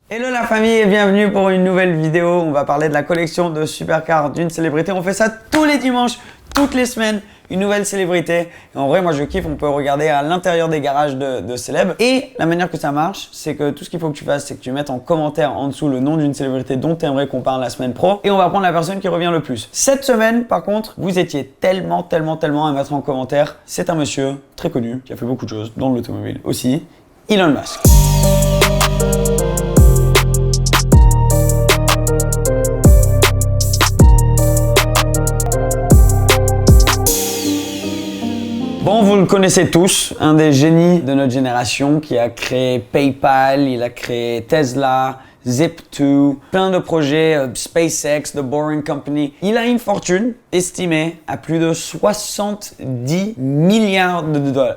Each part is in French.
Hello la famille et bienvenue pour une nouvelle vidéo. On va parler de la collection de supercars d'une célébrité. On fait ça tous les dimanches, toutes les semaines, une nouvelle célébrité. Et en vrai, moi je kiffe, on peut regarder à l'intérieur des garages de célèbres. Et la manière que ça marche, c'est que tout ce qu'il faut que tu fasses, c'est que tu mettes en commentaire en dessous le nom d'une célébrité dont tu aimerais qu'on parle la semaine pro. Et on va prendre la personne qui revient le plus. Cette semaine, par contre, vous étiez tellement à mettre en commentaire. C'est un monsieur très connu qui a fait beaucoup de choses dans l'automobile aussi, Elon Musk. Bon, vous le connaissez tous, un des génies de notre génération qui a créé PayPal, il a créé Tesla, Zip2, plein de projets, SpaceX, The Boring Company. Il a une fortune estimée à plus de 70 milliards de dollars.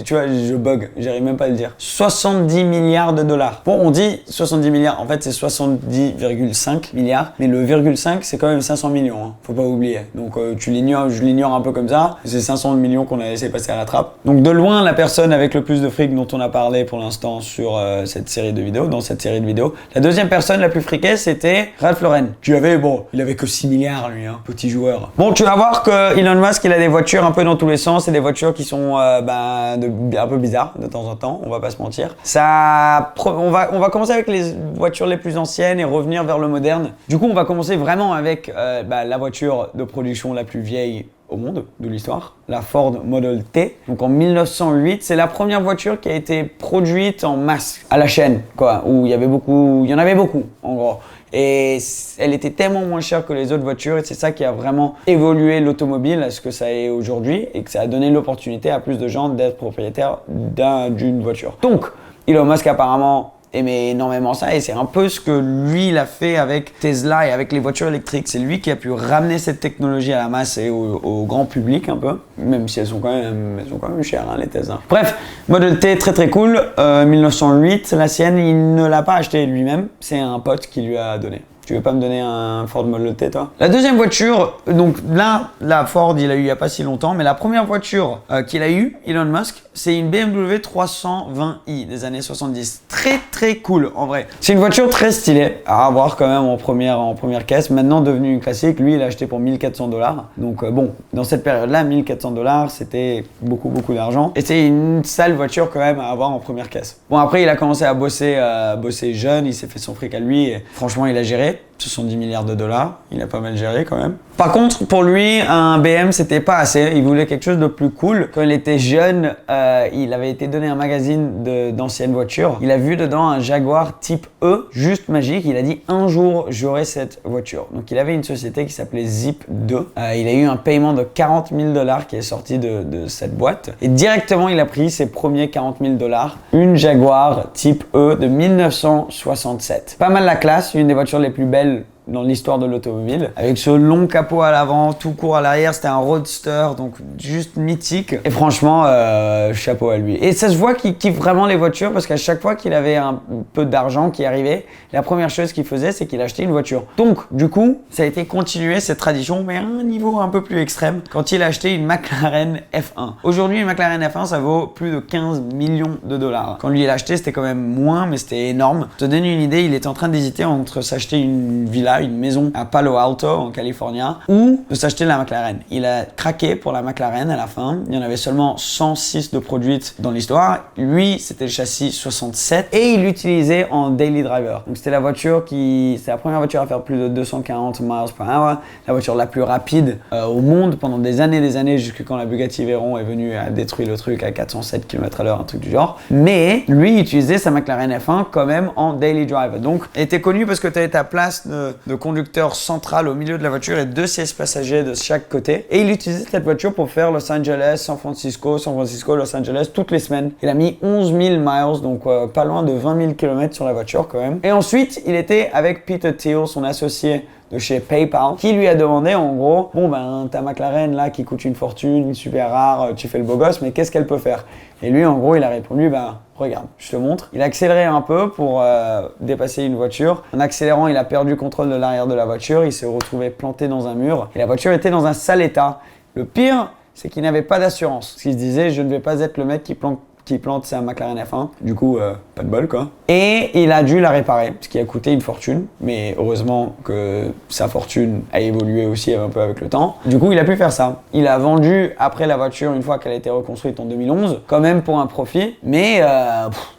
Tu vois, je bug, j'arrive même pas à le dire. 70 milliards de dollars. Bon, on dit 70 milliards, en fait c'est 70,5 milliards, mais le virgule 5 c'est quand même 500 millions, hein. Faut pas oublier. Donc tu l'ignores, je l'ignore un peu comme ça, c'est 500 millions qu'on a laissé passer à la trappe. Donc de loin la personne avec le plus de fric dont on a parlé pour l'instant sur cette série de vidéos, dans cette série de vidéos. La deuxième personne la plus friquée c'était Ralph Lauren. Tu avais, bon, il avait que 6 milliards lui, hein, petit joueur. Bon, tu vas voir que Elon Musk il a des voitures un peu dans tous les sens et des voitures qui sont un peu bizarre de temps en temps, on va pas se mentir. On va commencer avec les voitures les plus anciennes et revenir vers le moderne. Du coup, on va commencer vraiment avec la voiture de production la plus vieille au monde de l'histoire, la Ford Model T. Donc en 1908, c'est la première voiture qui a été produite en masse à la chaîne, quoi, où il y en avait beaucoup en gros. Et elle était tellement moins chère que les autres voitures et c'est ça qui a vraiment évolué l'automobile à ce que ça est aujourd'hui et que ça a donné l'opportunité à plus de gens d'être propriétaires d'une voiture. Donc, Elon Musk apparemment aimait énormément ça et c'est un peu ce que lui il a fait avec Tesla et avec les voitures électriques. C'est lui qui a pu ramener cette technologie à la masse et au grand public un peu, même si elles sont quand même chères, hein, les Tesla. Bref, Model T très cool, 1908, la sienne il ne l'a pas acheté lui-même, c'est un pote qui lui a donné. Tu veux pas me donner un Ford Model T, toi? La deuxième voiture, donc là, la Ford, il a eu il y a pas si longtemps, mais la première voiture qu'il a eu, Elon Musk, c'est une BMW 320i des années 70. Très cool, en vrai. C'est une voiture très stylée à avoir quand même en première caisse. Maintenant devenue une classique, lui, il l'a acheté pour 1400 $. Donc bon, dans cette période-là, 1400 $, c'était beaucoup d'argent. Et c'est une sale voiture quand même à avoir en première caisse. Bon, après, il a commencé à bosser jeune, il s'est fait son fric à lui et franchement, il a géré. 70 milliards de dollars, il a pas mal géré quand même. Par contre, pour lui, un BM, c'était pas assez. Il voulait quelque chose de plus cool. Quand il était jeune, il avait été donné un magazine d'anciennes voitures. Il a vu dedans un Jaguar type E, juste magique. Il a dit un jour, j'aurai cette voiture. Donc, il avait une société qui s'appelait Zip2. Il a eu un paiement de 40 000 $ qui est sorti de cette boîte. Et directement, il a pris ses premiers 40 000 $. Une Jaguar type E de 1967. Pas mal la classe, une des voitures les plus belles dans l'histoire de l'automobile, avec ce long capot à l'avant, tout court à l'arrière, c'était un roadster, donc juste mythique. Et franchement, chapeau à lui. Et ça se voit qu'il kiffe vraiment les voitures, parce qu'à chaque fois qu'il avait un peu d'argent qui arrivait, la première chose qu'il faisait, c'est qu'il achetait une voiture. Donc, du coup, ça a été continué, cette tradition, mais à un niveau un peu plus extrême, quand il a acheté une McLaren F1. Aujourd'hui, une McLaren F1, ça vaut plus de 15 millions de dollars. Quand lui, il l'a acheté, c'était quand même moins, mais c'était énorme. Pour te donner une idée, il était en train d'hésiter entre s'acheter une villa, une maison à Palo Alto en Californie ou de s'acheter la McLaren. Il a craqué pour la McLaren à la fin. Il y en avait seulement 106 de produites dans l'histoire. Lui, c'était le châssis 67 et il l'utilisait en daily driver. Donc c'était la première voiture à faire plus de 240 miles per hour, la voiture la plus rapide au monde pendant des années jusqu'à quand la Bugatti Veyron est venue à détruire le truc à 407 km/h, un truc du genre. Mais lui, il utilisait sa McLaren F1 quand même en daily driver. Donc, il était connu parce que tu avais ta place de conducteur central au milieu de la voiture et 2 sièges passagers de chaque côté. Et il utilisait cette voiture pour faire Los Angeles, San Francisco, Los Angeles toutes les semaines. Il a mis 11 000 miles, donc pas loin de 20 000 km sur la voiture quand même. Et ensuite, il était avec Peter Thiel, son associé de chez PayPal, qui lui a demandé en gros, bon ben ta McLaren là qui coûte une fortune, super rare, tu fais le beau gosse, mais qu'est-ce qu'elle peut faire? Et lui en gros il a répondu, ben regarde, je te montre. Il a accéléré un peu pour dépasser une voiture. En accélérant, il a perdu le contrôle de l'arrière de la voiture, il s'est retrouvé planté dans un mur et la voiture était dans un sale état. Le pire, c'est qu'il n'avait pas d'assurance. Parce qu'il se disait, je ne vais pas être le mec qui qui plante sa McLaren F1. Du coup, pas de bol quoi. Et il a dû la réparer, ce qui a coûté une fortune. Mais heureusement que sa fortune a évolué aussi un peu avec le temps. Du coup, il a pu faire ça. Il a vendu après la voiture une fois qu'elle a été reconstruite en 2011, quand même pour un profit. Mais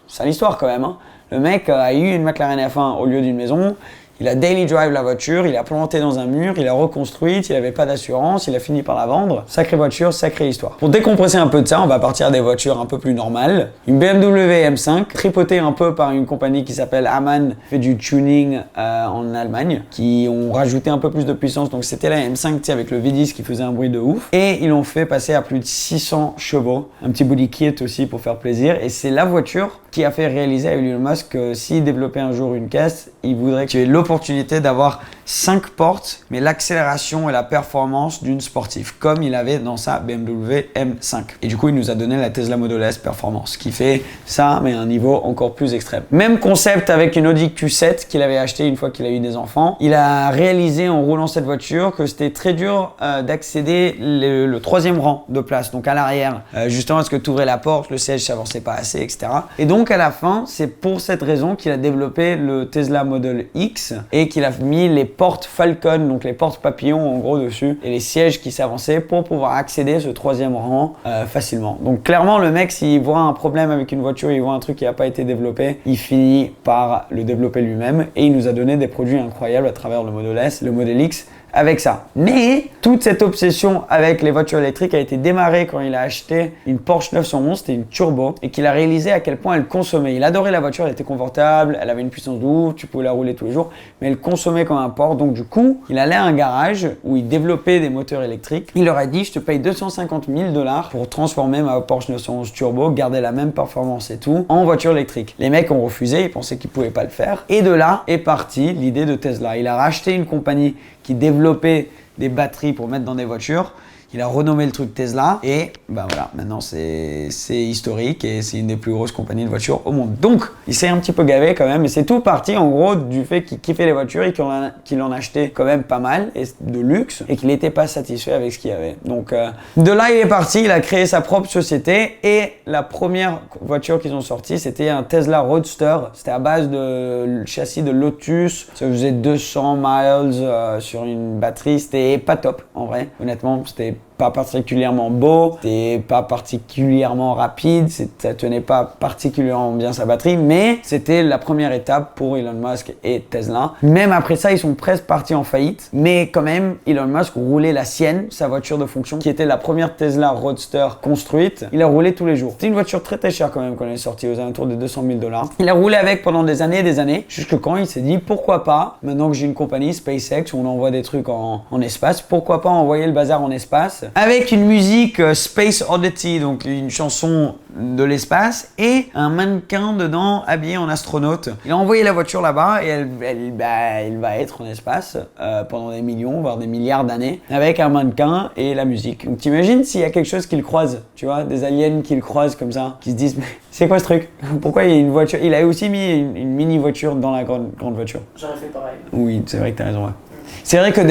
c'est l'histoire quand même. Hein. Le mec a eu une McLaren F1 au lieu d'une maison. Il a daily drive la voiture, il a planté dans un mur, il a reconstruite, il n'avait pas d'assurance, il a fini par la vendre. Sacrée voiture, sacrée histoire. Pour décompresser un peu de ça, on va partir des voitures un peu plus normales. Une BMW M5, tripotée un peu par une compagnie qui s'appelle Amann, fait du tuning en Allemagne, qui ont rajouté un peu plus de puissance. Donc c'était la M5 avec le V10 qui faisait un bruit de ouf. Et ils l'ont fait passer à plus de 600 chevaux. Un petit body kit aussi pour faire plaisir. Et c'est la voiture qui a fait réaliser à Elon Musk que s'il développait un jour une caisse, il voudrait que tu aies l'opportunité d'avoir 5 portes, mais l'accélération et la performance d'une sportive, comme il avait dans sa BMW M5. Et du coup, il nous a donné la Tesla Model S Performance, qui fait ça, mais à un niveau encore plus extrême. Même concept avec une Audi Q7 qu'il avait acheté une fois qu'il a eu des enfants. Il a réalisé en roulant cette voiture que c'était très dur d'accéder le troisième rang de place, donc à l'arrière, justement parce que tu ouvrais la porte, le siège s'avançait pas assez, etc. Et donc à la fin, c'est pour cette raison qu'il a développé le Tesla Model X et qu'il a mis les portes Falcon, donc les portes papillons en gros dessus, et les sièges qui s'avançaient pour pouvoir accéder à ce troisième rang facilement. Donc clairement, le mec, s'il voit un problème avec une voiture, il voit un truc qui n'a pas été développé, il finit par le développer lui-même, et il nous a donné des produits incroyables à travers le Model S, le Model X, avec ça. Mais toute cette obsession avec les voitures électriques a été démarrée quand il a acheté une Porsche 911, c'était une turbo, et qu'il a réalisé à quel point elle consommait. Il adorait la voiture, elle était confortable, elle avait une puissance de ouf, tu pouvais la rouler tous les jours, mais elle consommait comme un porc. Donc du coup, il allait à un garage où il développait des moteurs électriques. Il leur a dit, je te paye 250 000 $ pour transformer ma Porsche 911 turbo, garder la même performance et tout, en voiture électrique. Les mecs ont refusé, ils pensaient qu'ils pouvaient pas le faire. Et de là est partie l'idée de Tesla. Il a racheté une compagnie qui développait des batteries pour mettre dans des voitures. Il a renommé le truc Tesla et ben voilà, maintenant c'est historique et c'est une des plus grosses compagnies de voitures au monde. Donc, il s'est un petit peu gavé quand même, et c'est tout parti en gros du fait qu'il kiffait les voitures et qu'il en achetait quand même pas mal et de luxe et qu'il n'était pas satisfait avec ce qu'il y avait. Donc, de là, il est parti, il a créé sa propre société et la première voiture qu'ils ont sortie, c'était un Tesla Roadster. C'était à base de châssis de Lotus, ça faisait 200 miles sur une batterie, c'était pas top en vrai, honnêtement, c'était pas particulièrement beau, c'était pas particulièrement rapide, ça tenait pas particulièrement bien sa batterie, mais c'était la première étape pour Elon Musk et Tesla. Même après ça, ils sont presque partis en faillite, mais quand même, Elon Musk roulait la sienne, sa voiture de fonction, qui était la première Tesla Roadster construite. Il a roulé tous les jours. C'était une voiture très très chère quand même quand elle est sortie, aux alentours de 200 000 $. Il a roulé avec pendant des années, jusque quand il s'est dit pourquoi pas, maintenant que j'ai une compagnie SpaceX où on envoie des trucs en espace, pourquoi pas envoyer le bazar en espace avec une musique Space Oddity, donc une chanson de l'espace, et un mannequin dedans habillé en astronaute. Il a envoyé la voiture là-bas et elle va être en espace pendant des millions, voire des milliards d'années, avec un mannequin et la musique. Donc t'imagines s'il y a quelque chose qui le croise, tu vois, des aliens qui le croisent comme ça, qui se disent mais c'est quoi ce truc? Pourquoi il y a une voiture? Il a aussi mis une mini voiture dans la grande voiture. J'aurais fait pareil. Oui, c'est vrai que t'as raison. Ouais. C'est vrai que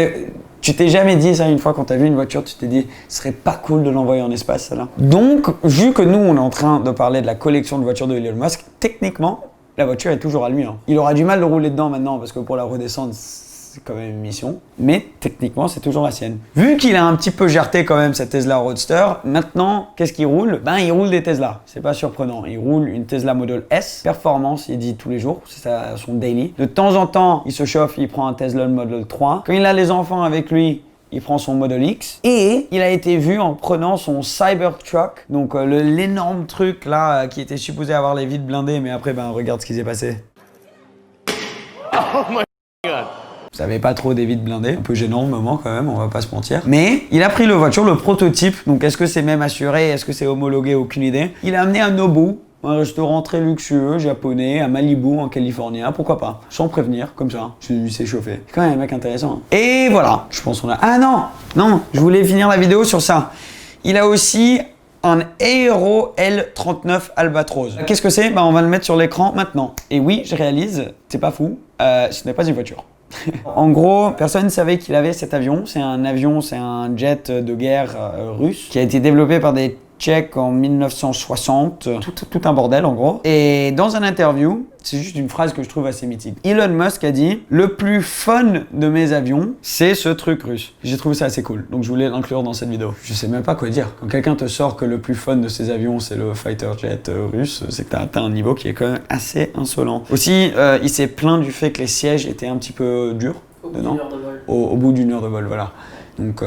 tu t'es jamais dit ça une fois quand t'as vu une voiture, tu t'es dit ce serait pas cool de l'envoyer en espace celle-là. Donc, vu que nous on est en train de parler de la collection de voitures de Elon Musk, techniquement, la voiture est toujours à lui. Hein. Il aura du mal de rouler dedans maintenant parce que pour la redescendre, c'est quand même une mission. Mais techniquement, c'est toujours la sienne. Vu qu'il a un petit peu jarté quand même cette Tesla Roadster, maintenant, qu'est-ce qu'il roule? Ben, il roule des Tesla. C'est pas surprenant. Il roule une Tesla Model S Performance, il dit tous les jours. C'est son daily. De temps en temps, il se chauffe, il prend un Tesla Model 3. Quand il a les enfants avec lui, il prend son Model X et il a été vu en prenant son Cybertruck, donc l'énorme truc là qui était supposé avoir les vitres blindées, mais après, ben, regarde ce qui s'est passé. Oh my God. Ça avait pas trop des vitres blindées, un peu gênant au moment quand même, on va pas se mentir. Mais il a pris le voiture, le prototype, donc est-ce que c'est même assuré, est-ce que c'est homologué, aucune idée. Il a amené à Nobu, un restaurant très luxueux japonais à Malibu en Californie, pourquoi pas, sans prévenir, comme ça, il s'est chauffé. C'est quand même un mec intéressant. Hein. Et voilà, je pense qu'on a... Ah non, je voulais finir la vidéo sur ça. Il a aussi un Aero L39 Albatros. Qu'est-ce que c'est? On va le mettre sur l'écran maintenant. Et oui, je réalise, c'est pas fou, ce n'est pas une voiture. En gros, personne ne savait qu'il avait cet avion. C'est un jet de guerre russe qui a été développé par des tchèque en 1960, tout un bordel en gros. Et dans un interview, c'est juste une phrase que je trouve assez mythique. Elon Musk a dit « Le plus fun de mes avions, c'est ce truc russe ». J'ai trouvé ça assez cool, donc je voulais l'inclure dans cette vidéo. Je sais même pas quoi dire. Quand quelqu'un te sort que le plus fun de ses avions, c'est le fighter jet russe, c'est que t'as atteint un niveau qui est quand même assez insolent. Aussi, il s'est plaint du fait que les sièges étaient un petit peu durs dedans. Au bout d'une heure de vol, voilà. Donc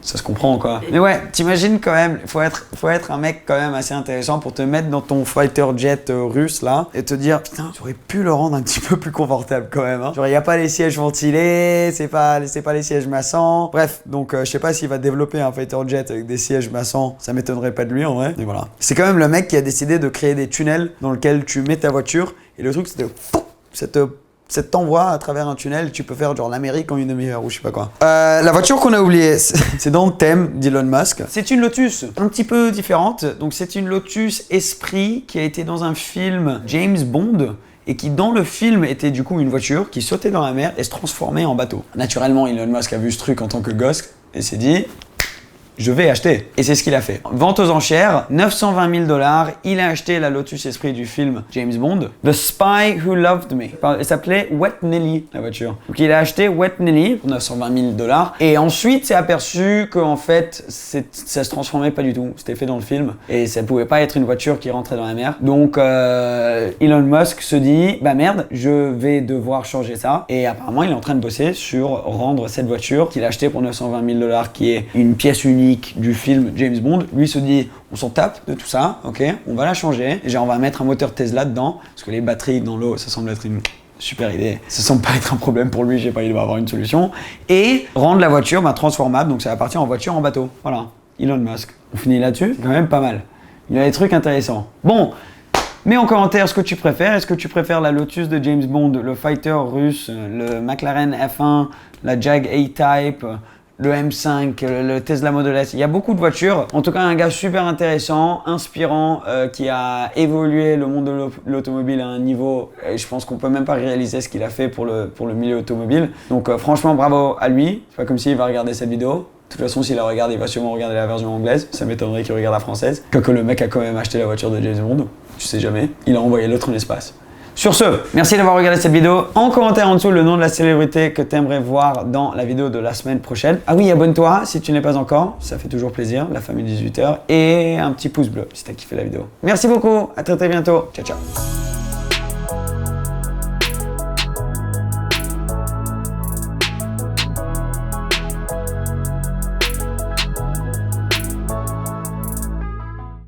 ça se comprend quoi. Mais ouais, t'imagines quand même, faut être un mec quand même assez intéressant pour te mettre dans ton fighter jet russe là et te dire putain, tu aurais pu le rendre un petit peu plus confortable quand même. Hein. Genre y a pas les sièges ventilés, c'est pas les sièges massants. Bref, donc je sais pas s'il va développer un fighter jet avec des sièges massants, ça m'étonnerait pas de lui en vrai. Mais voilà. C'est quand même le mec qui a décidé de créer des tunnels dans lesquels tu mets ta voiture et le truc c'est de ça t'envoie à travers un tunnel, tu peux faire genre l'Amérique en une demi-heure ou je sais pas quoi. La voiture qu'on a oubliée, c'est dans le thème d'Elon Musk. C'est une Lotus un petit peu différente. Donc c'est une Lotus Esprit qui a été dans un film James Bond et qui dans le film était du coup une voiture qui sautait dans la mer et se transformait en bateau. Naturellement, Elon Musk a vu ce truc en tant que gosse et s'est dit je vais acheter. Et c'est ce qu'il a fait. Vente aux enchères, 920 000 $. Il a acheté la Lotus Esprit du film James Bond. The Spy Who Loved Me. Elle s'appelait Wet Nelly, la voiture. Donc il a acheté Wet Nelly pour 920 000 $. Et ensuite, s'est aperçu qu'en fait, ça se transformait pas du tout. C'était fait dans le film. Et ça pouvait pas être une voiture qui rentrait dans la mer. Donc Elon Musk se dit, bah merde, je vais devoir changer ça. Et apparemment, il est en train de bosser sur rendre cette voiture qu'il a achetée pour 920 000 $, qui est une pièce unique du film James Bond. Lui se dit on s'en tape de tout ça, ok, on va la changer et on va mettre un moteur Tesla dedans parce que les batteries dans l'eau ça semble être une super idée, ça semble pas être un problème pour lui, je sais pas, il va avoir une solution et rendre la voiture transformable, donc ça va partir en voiture en bateau. Voilà, Elon Musk. On finit là-dessus, c'est quand même pas mal. Il y a des trucs intéressants. Bon, mets en commentaire ce que tu préfères. Est-ce que tu préfères la Lotus de James Bond, le fighter russe, le McLaren F1, la Jag A-Type, le M5, le Tesla Model S, il y a beaucoup de voitures. En tout cas, un gars super intéressant, inspirant, qui a évolué le monde de l'automobile à un niveau, et je pense qu'on peut même pas réaliser ce qu'il a fait pour le milieu automobile. Donc franchement, bravo à lui. C'est pas comme s'il va regarder cette vidéo. De toute façon, s'il la regarde, il va sûrement regarder la version anglaise. Ça m'étonnerait qu'il regarde la française. Quoique le mec a quand même acheté la voiture de James Bond. Tu sais jamais. Il a envoyé l'autre en espace. Sur ce, merci d'avoir regardé cette vidéo. En commentaire en dessous le nom de la célébrité que tu aimerais voir dans la vidéo de la semaine prochaine. Ah oui, abonne-toi si tu n'es pas encore, ça fait toujours plaisir, la famille 18h. Et un petit pouce bleu si tu as kiffé la vidéo. Merci beaucoup, à très bientôt. Ciao, ciao.